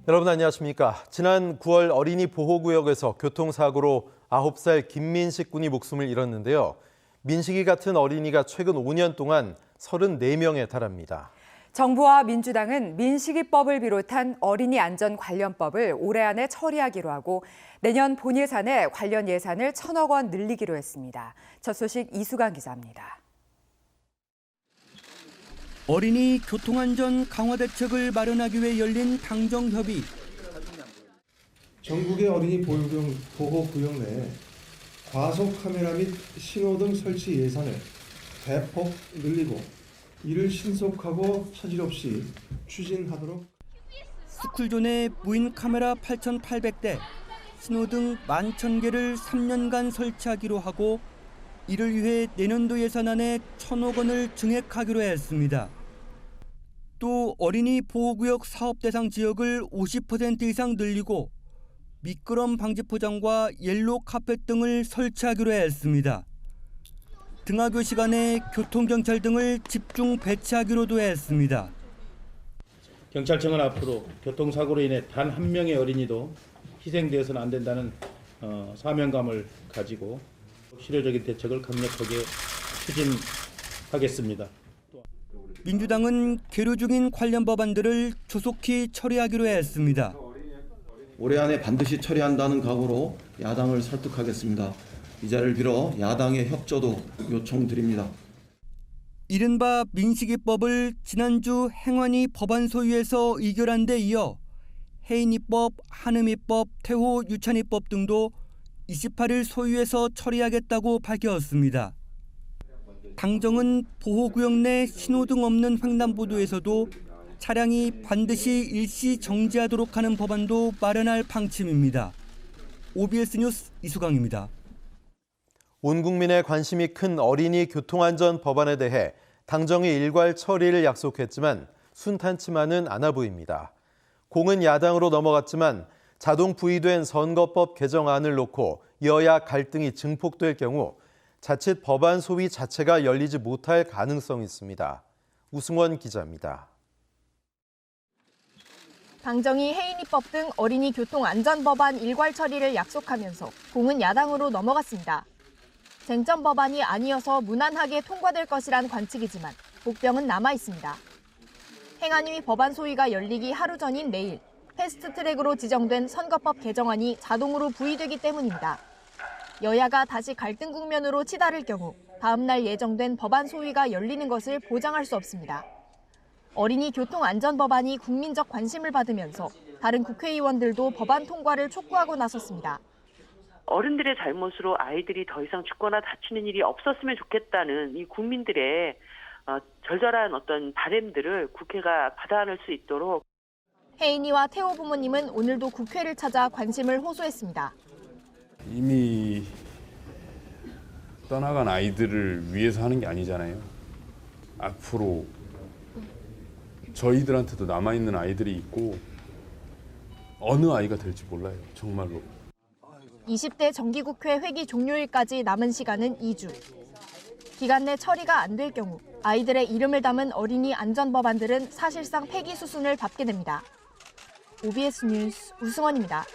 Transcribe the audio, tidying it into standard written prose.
여러분 안녕하십니까? 지난 9월 어린이 보호구역에서 교통사고로 9살 김민식 군이 목숨을 잃었는데요. 민식이 같은 어린이가 최근 5년 동안 34명에 달합니다. 정부와 민주당은 민식이법을 비롯한 어린이 안전 관련법을 올해 안에 처리하기로 하고 내년 본 예산에 관련 예산을 1,000억 원 늘리기로 했습니다. 첫 소식 이수강 기자입니다. 어린이 교통안전 강화 대책을 마련하기 위해 열린 당정협의. 전국의 어린이 보호구역 내에 과속 카메라 및 신호등 설치 예산을 대폭 늘리고 이를 신속하고 차질 없이 추진하도록. 스쿨존에 무인 카메라 8,800대, 신호등 11,000개를 3년간 설치하기로 하고 이를 위해 내년도 예산안에 1,000억 원을 증액하기로 했습니다. 또 어린이 보호구역 사업 대상 지역을 50% 이상 늘리고 미끄럼 방지 포장과 옐로우 카펫 등을 설치하기로 했습니다. 등하교 시간에 교통경찰 등을 집중 배치하기로도 했습니다. 경찰청은 앞으로 교통사고로 인해 단 한 명의 어린이도 희생되어서는 안 된다는 사명감을 가지고 실효적인 대책을 강력하게 추진하겠습니다. 민주당은 계류 중인 관련 법안들을 조속히 처리하기로 했습니다. 올해 안에 반드시 처리한다는 각오로 야당을 설득하겠습니다. 이 자리를 빌어 야당의 협조도 요청드립니다. 이른바 민식이법을 지난주 행안위 법안소위에서 의결한 데 이어 해인이법, 한음이법, 태호 유찬이법 등도 28일 소위에서 처리하겠다고 밝혔습니다. 당정은 보호구역 내 신호등 없는 횡단보도에서도 차량이 반드시 일시 정지하도록 하는 법안도 마련할 방침입니다. OBS 뉴스 이수강입니다. 온 국민의 관심이 큰 어린이 교통안전 법안에 대해 당정이 일괄 처리를 약속했지만 순탄치만은 않아 보입니다. 공은 야당으로 넘어갔지만 자동 부의된 선거법 개정안을 놓고 여야 갈등이 증폭될 경우 자칫 법안 소위 자체가 열리지 못할 가능성이 있습니다. 우승원 기자입니다. 당정이 해인이법 등 어린이 교통안전법안 일괄 처리를 약속하면서 공은 야당으로 넘어갔습니다. 쟁점 법안이 아니어서 무난하게 통과될 것이란 관측이지만 복병은 남아 있습니다. 행안위 법안 소위가 열리기 하루 전인 내일 패스트트랙으로 지정된 선거법 개정안이 자동으로 부의되기 때문입니다. 여야가 다시 갈등 국면으로 치달을 경우 다음 날 예정된 법안 소위가 열리는 것을 보장할 수 없습니다. 어린이 교통안전 법안이 국민적 관심을 받으면서 다른 국회의원들도 법안 통과를 촉구하고 나섰습니다. 어른들의 잘못으로 아이들이 더 이상 죽거나 다치는 일이 없었으면 좋겠다는 이 국민들의 절절한 어떤 바람들을 국회가 받아안을 수 있도록. 혜인이와 태호 부모님은 오늘도 국회를 찾아 관심을 호소했습니다. 이미 떠나간 아이들을 위해서 하는 게 아니잖아요. 앞으로 저희들한테도 남아있는 아이들이 있고 어느 아이가 될지 몰라요. 정말로. 20대 정기국회 회기 종료일까지 남은 시간은 2주. 기간 내 처리가 안 될 경우 아이들의 이름을 담은 어린이 안전법안들은 사실상 폐기 수순을 밟게 됩니다. OBS 뉴스 우승원입니다.